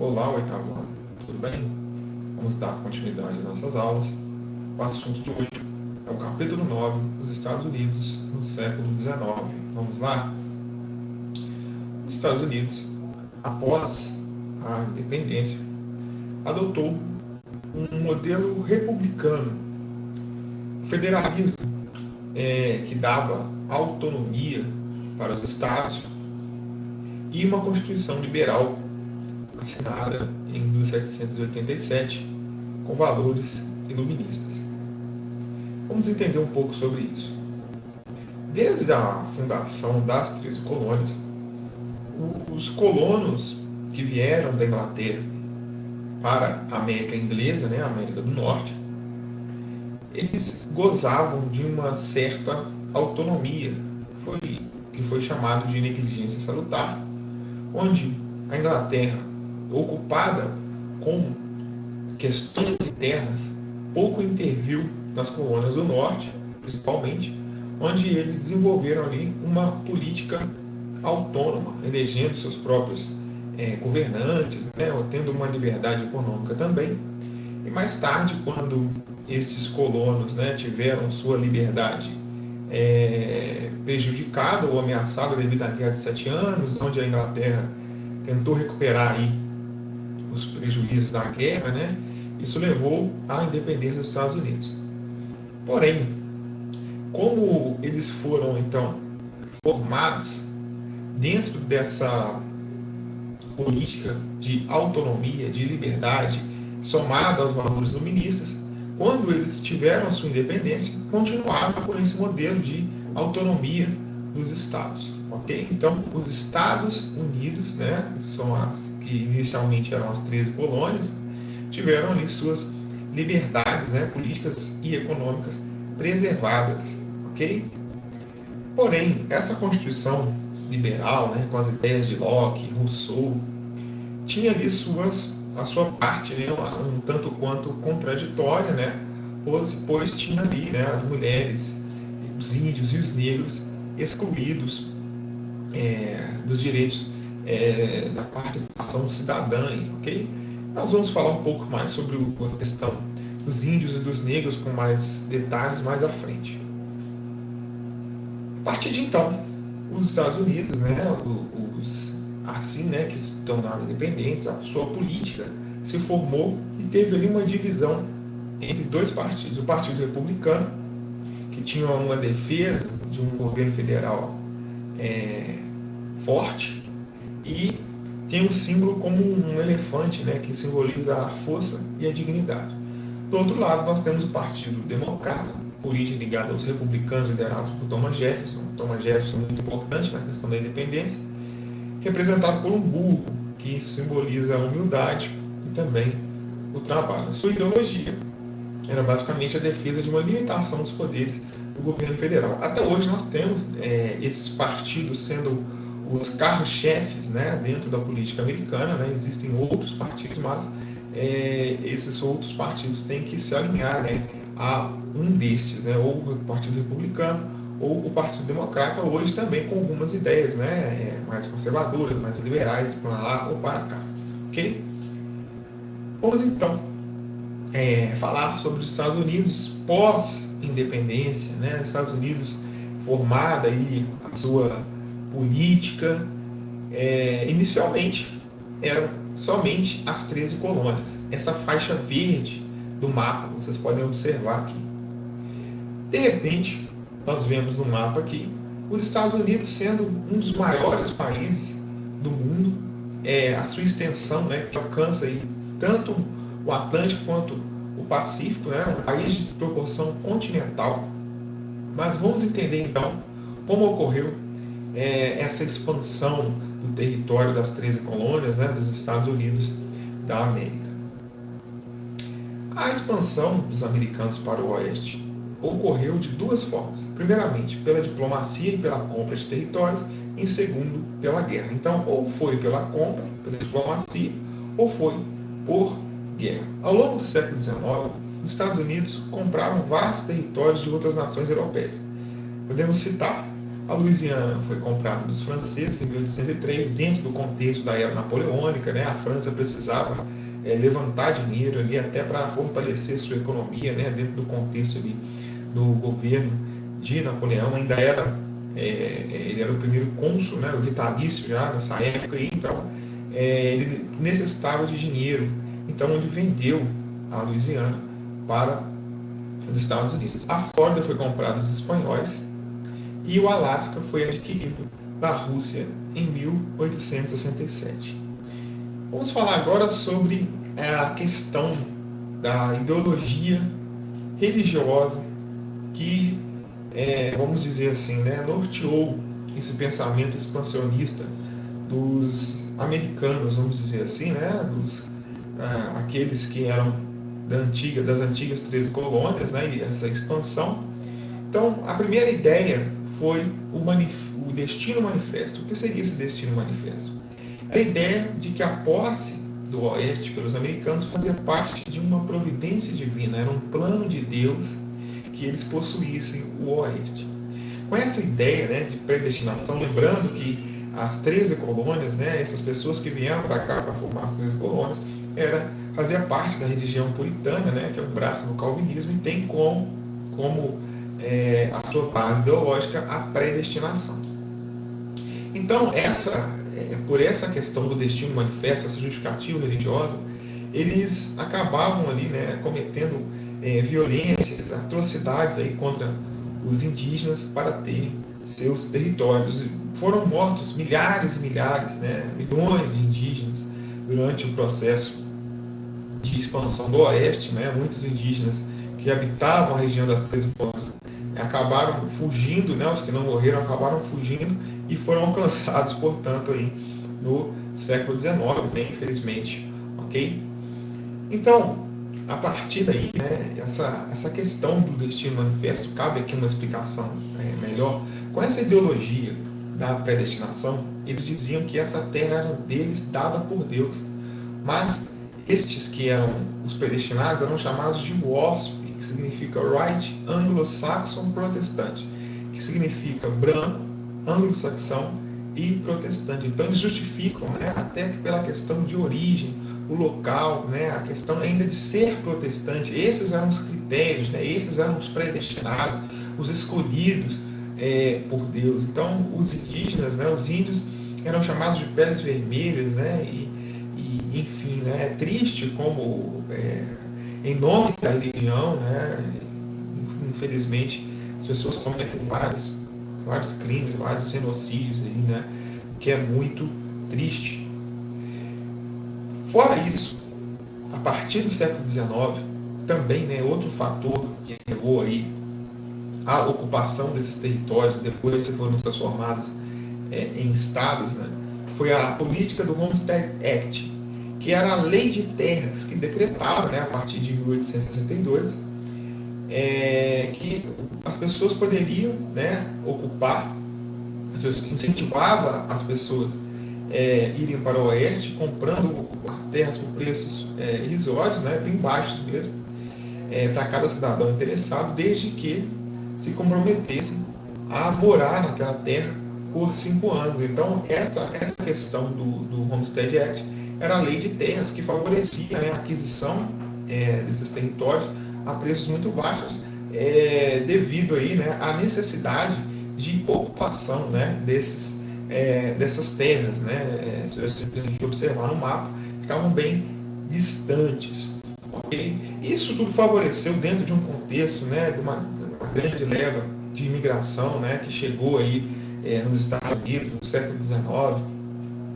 Olá, oitavo ano. Tudo bem? Vamos dar continuidade às nossas aulas. O assunto de hoje é o capítulo 9, os Estados Unidos no século XIX. Vamos lá? Os Estados Unidos, após a independência, adotou um modelo republicano, federalismo, que dava autonomia para os estados, e uma Constituição liberal assinada em 1787, com valores iluministas. Vamos entender um pouco sobre isso. Desde a fundação das 13 colônias, os colonos que vieram da Inglaterra para a América Inglesa, a América do Norte, eles gozavam de uma certa autonomia, que foi chamado de negligência salutar, onde a Inglaterra, ocupada com questões internas, pouco interviu nas colônias do norte, principalmente, onde eles desenvolveram ali uma política autônoma, elegendo seus próprios governantes, tendo uma liberdade econômica também. E mais tarde, quando esses colonos tiveram sua liberdade prejudicada ou ameaçada devido à Guerra de 7 Anos, onde a Inglaterra tentou recuperar aí os prejuízos da guerra, isso levou à independência dos Estados Unidos. Porém, como eles foram então formados dentro dessa política de autonomia, de liberdade, somada aos valores iluministas, quando eles tiveram a sua independência, continuaram com esse modelo de autonomia dos estados, ok? Então, os Estados Unidos, são as que inicialmente eram as 13 colônias, tiveram ali suas liberdades, políticas e econômicas preservadas, ok? Porém, essa Constituição liberal, com as ideias de Locke, Rousseau, tinha ali a sua parte, um tanto quanto contraditória, pois tinha ali as mulheres, os índios e os negros excluídos dos direitos da participação cidadã, ok? Nós vamos falar um pouco mais sobre a questão dos índios e dos negros com mais detalhes mais à frente. A partir de então, os Estados Unidos, que se tornaram independentes, a sua política se formou e teve ali uma divisão entre dois partidos. O Partido Republicano, que tinha uma defesa de um governo federal forte, e tem um símbolo como um elefante, que simboliza a força e a dignidade. Do outro lado, nós temos o Partido Democrata, origem ligada aos republicanos liderados por Thomas Jefferson. Thomas Jefferson muito importante na questão da independência, representado por um burro, que simboliza a humildade e também o trabalho. Sua ideologia era basicamente a defesa de uma limitação dos poderes do governo federal. Até hoje nós temos esses partidos sendo os carros-chefes dentro da política americana. Existem outros partidos, mas esses outros partidos têm que se alinhar a um destes, ou o Partido Republicano ou o Partido Democrata, hoje também com algumas ideias mais conservadoras, mais liberais, para lá ou para cá. Ok? Vamos então falar sobre os Estados Unidos pós-independência, os Estados Unidos formada aí a sua política. Inicialmente eram somente as 13 colônias. Essa faixa verde do mapa, vocês podem observar aqui. De repente, nós vemos no mapa aqui os Estados Unidos sendo um dos maiores países do mundo, a sua extensão, que alcança aí tanto o Atlântico quanto o Pacífico, um país de proporção continental. Mas vamos entender então como ocorreu essa expansão do território das 13 colônias, dos Estados Unidos da América. A expansão dos americanos para o oeste ocorreu de duas formas. Primeiramente, pela diplomacia e pela compra de territórios. Em segundo, pela guerra. Então, ou foi pela compra, pela diplomacia, ou foi por guerra. Ao longo do século XIX, os Estados Unidos compraram vastos territórios de outras nações europeias. Podemos citar A Louisiana foi comprada dos franceses em 1803, dentro do contexto da era napoleônica, né? A França precisava levantar dinheiro ali até para fortalecer sua economia, né? Dentro do contexto ali do governo de Napoleão. Ainda era ele era o primeiro cônsul, né? O vitalício já nessa época, e então ele necessitava de dinheiro. Então ele vendeu a Louisiana para os Estados Unidos. A Flórida foi comprada dos espanhóis e o Alasca foi adquirido da Rússia em 1867. Vamos falar agora sobre a questão da ideologia religiosa que, vamos dizer assim, né, norteou esse pensamento expansionista dos americanos, vamos dizer assim, né, aqueles que eram das antigas 13 colônias, né, e essa expansão. Então, a primeira ideia foi o destino manifesto. O que seria esse destino manifesto? A ideia de que a posse do Oeste pelos americanos fazia parte de uma providência divina, era um plano de Deus que eles possuíssem o Oeste. Com essa ideia, né, de predestinação, lembrando que as 13 colônias, né, essas pessoas que vieram para cá para formar as 13 colônias, fazia parte da religião puritana, né, que é um braço do calvinismo, e tem como a sua base ideológica a predestinação. Então, por essa questão do destino manifesto, essa justificativa religiosa, eles acabavam ali, né, cometendo violências, atrocidades aí contra os indígenas para terem seus territórios. Foram mortos milhares e milhares, né, milhões de indígenas durante o processo de expansão do Oeste, né. Muitos indígenas que habitavam a região das 13 colônias acabaram fugindo, né, os que não morreram acabaram fugindo e foram alcançados, portanto, aí, no século XIX, né, infelizmente. Ok? Então, a partir daí, né, essa questão do destino manifesto, cabe aqui uma explicação melhor. Com essa ideologia da predestinação, eles diziam que essa terra era deles, dada por Deus. Mas estes que eram os predestinados eram chamados de WASP, que significa White Anglo-Saxon Protestante, que significa branco, anglo-saxão e protestante. Então eles justificam, né, até que pela questão de origem, o local, né, a questão ainda de ser protestante. Esses eram os critérios, né, esses eram os predestinados, os escolhidos por Deus. Então os indígenas, né, os índios, eram chamados de peles vermelhas, né, enfim, né, é triste como em nome da religião, né, infelizmente as pessoas cometem vários crimes, vários genocídios aí, né, que é muito triste. Fora isso, a partir do século XIX, também, né, outro fator que levou aí a ocupação desses territórios, depois que foram transformados em estados, né, foi a política do Homestead Act, que era a lei de terras que decretava, né, a partir de 1862, que as pessoas poderiam, né, ocupar, as pessoas, incentivava as pessoas irem para o oeste, comprando as terras por preços irrisórios, né, bem baixos mesmo, para cada cidadão interessado, desde que se comprometessem a morar naquela terra por 5 anos. Então, essa questão do Homestead Act era a lei de terras que favorecia, né, a aquisição desses territórios a preços muito baixos, devido aí, né, à necessidade de ocupação, né, dessas terras, né, se a gente observar no mapa, ficavam bem distantes. Okay? Isso tudo favoreceu dentro de um contexto, né, de uma grande leva de imigração, né, que chegou aí nos Estados Unidos no século XIX,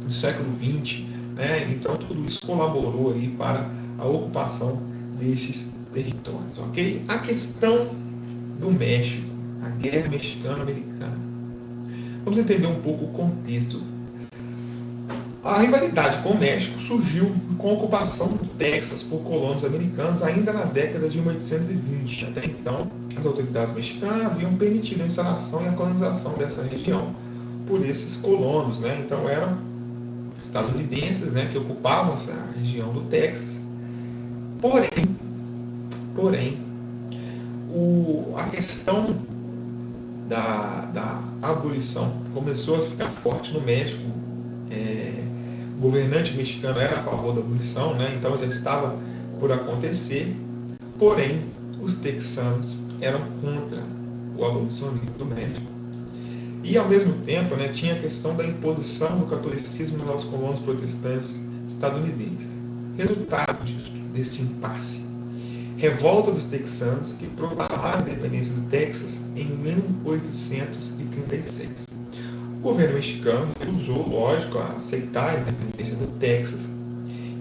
no século XX, né? Então tudo isso colaborou aí para a ocupação desses territórios, ok? A questão do México, a guerra mexicano-americana. Vamos entender um pouco o contexto. A rivalidade com o México surgiu com a ocupação do Texas por colonos americanos ainda na década de 1820. Até então, as autoridades mexicanas haviam permitido a instalação e a colonização dessa região por esses colonos, né? Então eram estadunidenses, né, que ocupavam essa região do Texas. Porém, a questão da abolição começou a ficar forte no México. O governante mexicano era a favor da abolição, né? Então já estava por acontecer, porém os texanos eram contra o abolicionismo do México. E ao mesmo tempo, né, tinha a questão da imposição do catolicismo aos colonos protestantes estadunidenses. Resultado desse impasse: revolta dos texanos, que proclamaram a independência do Texas em 1836. O governo mexicano recusou, lógico, a aceitar a independência do Texas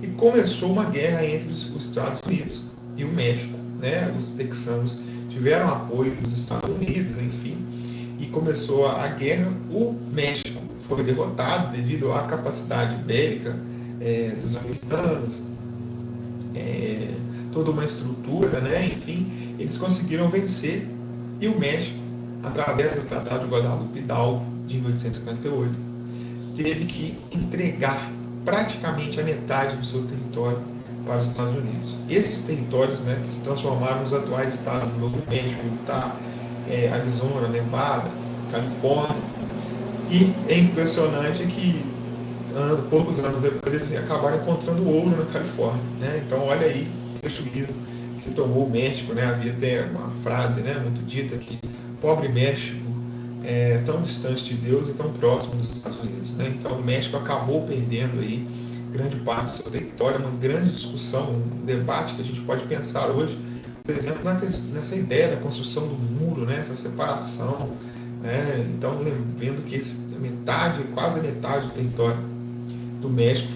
e começou uma guerra entre os Estados Unidos e o México, né? Os texanos tiveram apoio dos Estados Unidos, enfim, e começou a guerra. O México foi derrotado devido à capacidade bélica dos americanos, toda uma estrutura, né? Enfim, eles conseguiram vencer, e o México, através do Tratado de Guadalupe Hidalgo de 1858, teve que entregar praticamente a metade do seu território para os Estados Unidos. Esses territórios, né, que se transformaram nos atuais estados do Novo México, Utah, Arizona, Nevada, Califórnia. E é impressionante que poucos anos depois eles acabaram encontrando ouro na Califórnia, né? Então olha aí o prejuízo que tomou o México, né? Havia até uma frase, né, muito dita, que pobre México é tão distante de Deus e tão próximo dos Estados Unidos, né? Então o México acabou perdendo aí grande parte do seu território. Uma grande discussão, um debate que a gente pode pensar hoje, por exemplo, nessa ideia da construção do muro, né? Essa separação, né? Então vendo que quase metade do território do México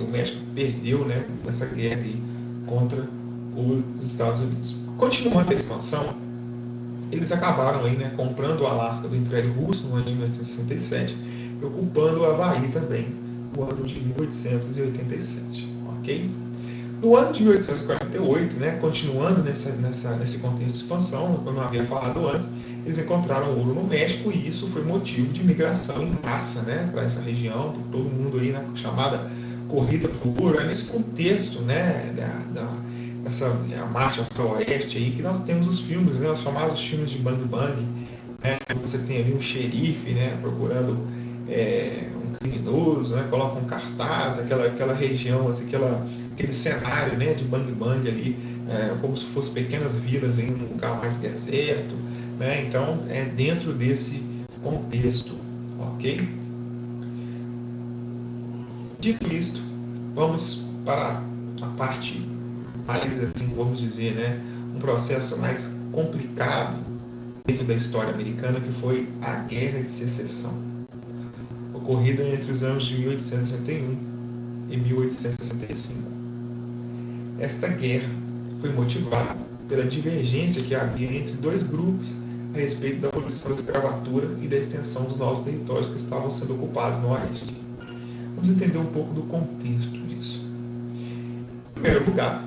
o México perdeu, né, nessa guerra aí contra os Estados Unidos. Continuando a expansão, eles acabaram aí, né, comprando o Alasca do Império Russo no ano de 1867 e ocupando o Havaí também no ano de 1887, ok? No ano de 1848, né, continuando nesse contexto de expansão, como eu havia falado antes, eles encontraram ouro no México, e isso foi motivo de migração em massa, né, para essa região, por todo mundo aí na chamada corrida do ouro. É nesse contexto, né, a marcha para o oeste aí, que nós temos os filmes, né, os famosos filmes de Bang Bang, né? Você tem ali um xerife, né, procurando um criminoso, né, coloca um cartaz, aquela região, assim, aquele cenário, né, de Bang Bang ali, como se fossem pequenas vilas em um lugar mais deserto, né? Então é dentro desse contexto, ok? Dito isto, vamos para a parte mais, assim, vamos dizer, né, um processo mais complicado dentro da história americana, que foi a Guerra de Secessão, ocorrida entre os anos de 1861 e 1865. Esta guerra foi motivada pela divergência que havia entre dois grupos a respeito da abolição da escravatura e da extensão dos novos territórios que estavam sendo ocupados no Oeste. Vamos entender um pouco do contexto disso. Em primeiro lugar,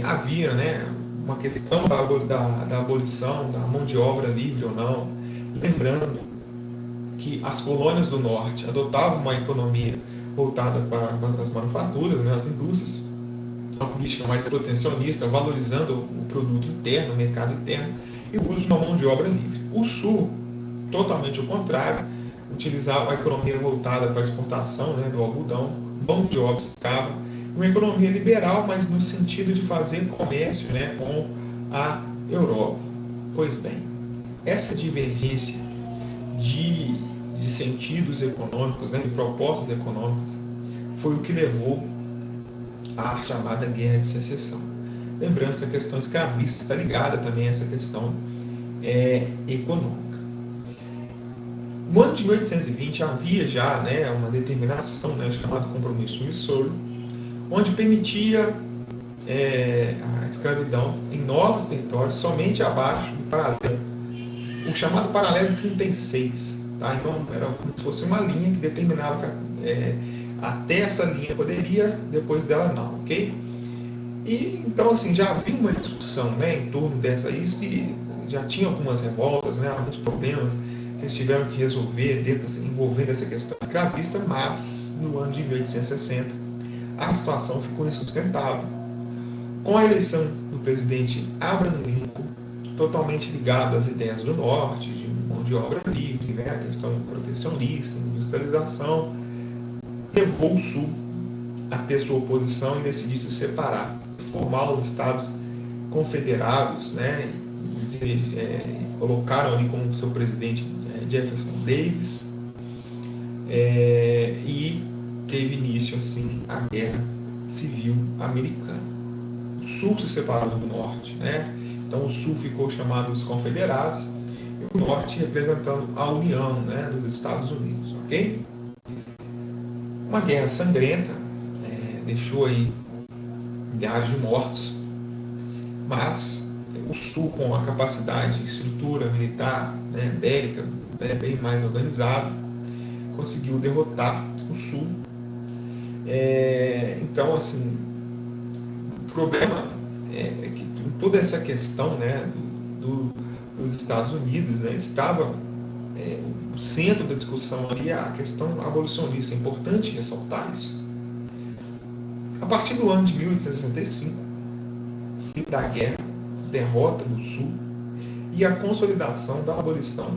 havia, né, uma questão da abolição da mão de obra livre ou não, lembrando que as colônias do Norte adotavam uma economia voltada para as manufaturas, né, as indústrias, uma política mais protecionista, valorizando o produto interno, o mercado interno, e o uso de uma mão de obra livre. O Sul, totalmente o contrário, utilizava a economia voltada para a exportação, né, do algodão, mão de obra escrava, uma economia liberal, mas no sentido de fazer comércio, né, com a Europa. Pois bem, essa divergência de sentidos econômicos, né, de propostas econômicas, foi o que levou à chamada Guerra de Secessão. Lembrando que a questão escravista está ligada também a essa questão econômica. No ano de 1820 havia já, né, uma determinação, né, chamada Compromisso de Missouri, onde permitia a escravidão em novos territórios somente abaixo do paralelo, o chamado paralelo 36. Tá? Então era como se fosse uma linha que determinava que até essa linha poderia, depois dela não, ok? E então, assim, já havia uma discussão, né, em torno isso, e já tinha algumas revoltas, né, alguns problemas que eles tiveram que resolver envolvendo essa questão escravista, mas no ano de 1860 a situação ficou insustentável. Com a eleição do presidente Abraham Lincoln totalmente ligado às ideias do Norte, de mão de obra livre, né, a questão protecionista, industrialização, levou o Sul a ter sua oposição e decidir se separar, formar os Estados Confederados, né, colocaram ali como seu presidente Jefferson Davis, e teve início assim a Guerra Civil Americana. O Sul se separou do Norte, né? Então o Sul ficou chamado os Confederados e o Norte representando a União, né, dos Estados Unidos, ok? Uma guerra sangrenta, deixou aí milhares de mortos, mas o Sul, com a capacidade, estrutura militar, né, bélica, bem mais organizado, conseguiu derrotar o Sul. Então, assim, o problema é que toda essa questão, né, dos Estados Unidos, né, estava o centro da discussão ali, a questão abolicionista. É importante ressaltar isso. A partir do ano de 1865, fim da guerra, derrota do Sul e a consolidação da abolição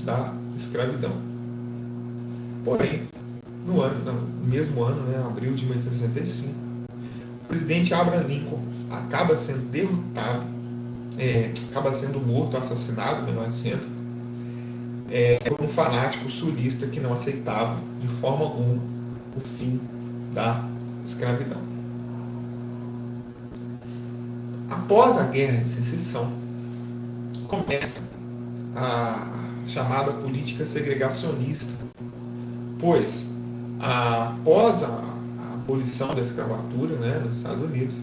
da escravidão. Porém, no mesmo ano, né, abril de 1865, o presidente Abraham Lincoln acaba sendo derrotado, acaba sendo morto, assassinado, melhor dizendo, por um fanático sulista que não aceitava de forma alguma o fim da escravidão. Após a Guerra de Secessão, começa a chamada política segregacionista, pois após a abolição da escravatura, né, nos Estados Unidos,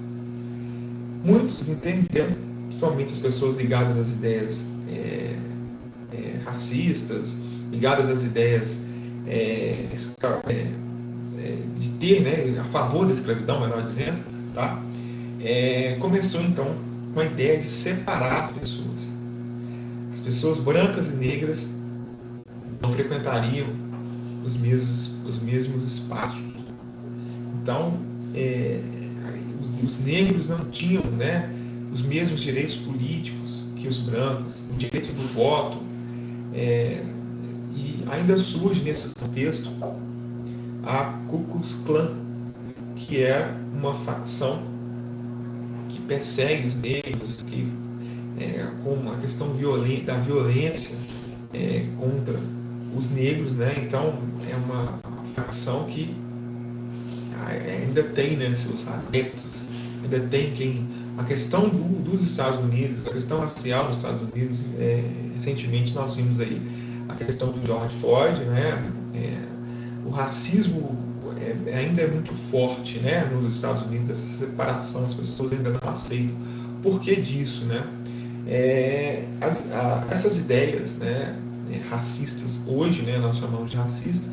muitos entenderam, principalmente as pessoas ligadas às ideias racistas, ligadas às ideias de ter, né, a favor da escravidão, melhor dizendo, tá? Começou então com a ideia de separar as pessoas. As pessoas brancas e negras não frequentariam os mesmos espaços. Então, os negros não tinham, né, os mesmos direitos políticos que os brancos, o direito do voto, e ainda surge nesse contexto a Ku Klux Klan, que é uma facção que persegue os negros, que com a questão da violência contra os negros, né? Então é uma facção que ainda tem, né, seus adeptos, ainda tem a questão dos Estados Unidos, a questão racial dos Estados Unidos. Recentemente nós vimos aí a questão do George Floyd, né? O racismo ainda é muito forte, né, nos Estados Unidos, essa separação, as pessoas ainda não aceitam. Por que disso, né? Essas ideias, né, racistas, hoje, né, nós chamamos de racistas,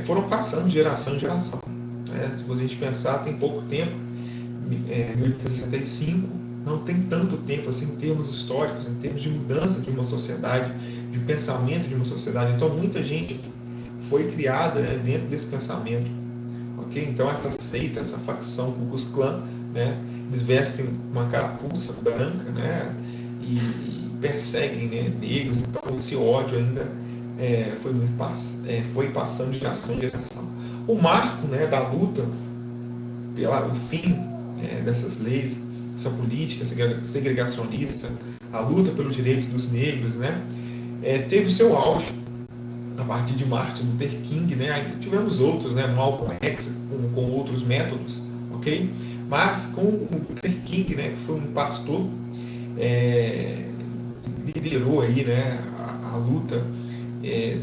foram passando de geração em geração, né? Se a gente pensar, tem pouco tempo, 1865, não tem tanto tempo assim em termos históricos, em termos de mudança de uma sociedade, de pensamento de uma sociedade. Então muita gente foi criada, né, dentro desse pensamento, ok? Então essa seita, essa facção Ku Klux Klan, né, eles vestem uma carapuça branca, né, e perseguem, né, negros. Então esse ódio ainda foi passando de geração em geração. O marco, né, da luta pelo fim dessas leis, essa política segregacionista, a luta pelo direito dos negros, né, teve o seu auge a partir de Martin Luther King, né? Ainda tivemos outros, né? Malcolm X com outros métodos, ok? Mas com o Luther King, né, que foi um pastor, liderou aí, né, a luta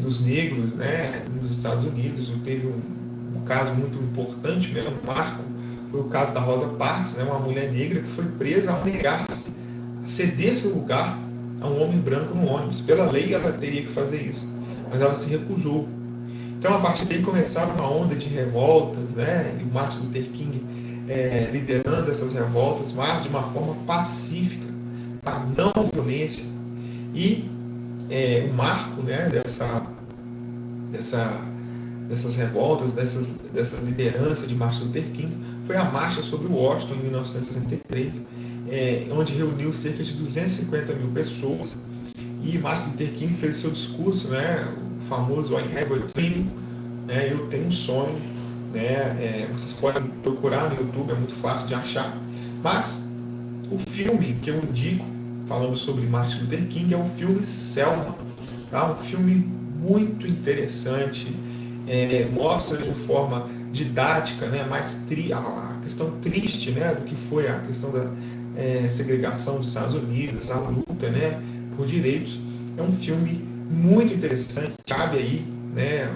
dos negros, né, nos Estados Unidos. Teve um caso muito importante, né, um marco, foi o caso da Rosa Parks, né, uma mulher negra que foi presa ao negar-se a ceder seu lugar a um homem branco no ônibus. Pela lei ela teria que fazer isso, mas ela se recusou. Então a partir daí começaram uma onda de revoltas, né, e o Martin Luther King liderando essas revoltas, mas de uma forma pacífica, a não violência. E o marco, né, dessas revoltas, dessa liderança de Martin Luther King, foi a Marcha sobre Washington em 1963, onde reuniu cerca de 250 mil pessoas. E Martin Luther King fez seu discurso, né, o famoso I Have a Dream, né, eu tenho um sonho, né, vocês podem procurar no YouTube, é muito fácil de achar. Mas o filme que eu indico, falando sobre Martin Luther King, é o filme Selma, tá? Um filme muito interessante, mostra de forma didática, né, a questão triste, né, do que foi a questão da segregação dos Estados Unidos, a luta, né, por direitos. É um filme muito interessante, cabe aí, né,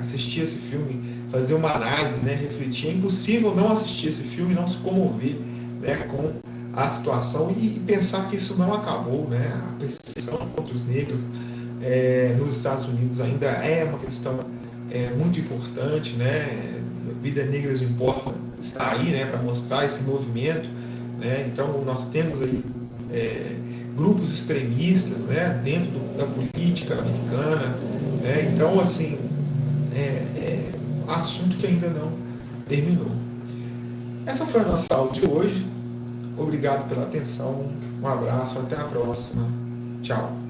assistir esse filme, fazer uma análise, né, refletir. É impossível não assistir esse filme e não se comover, né, com a situação e pensar que isso não acabou, né, a perseguição contra os negros nos Estados Unidos ainda é uma questão muito importante, né? Vidas Negras Importa está aí, né, para mostrar esse movimento, né? Então nós temos aí grupos extremistas, né, dentro da política americana, né? Então assim é um assunto que ainda não terminou. Essa foi a nossa aula de hoje. Obrigado pela atenção. Um abraço, até a próxima. Tchau.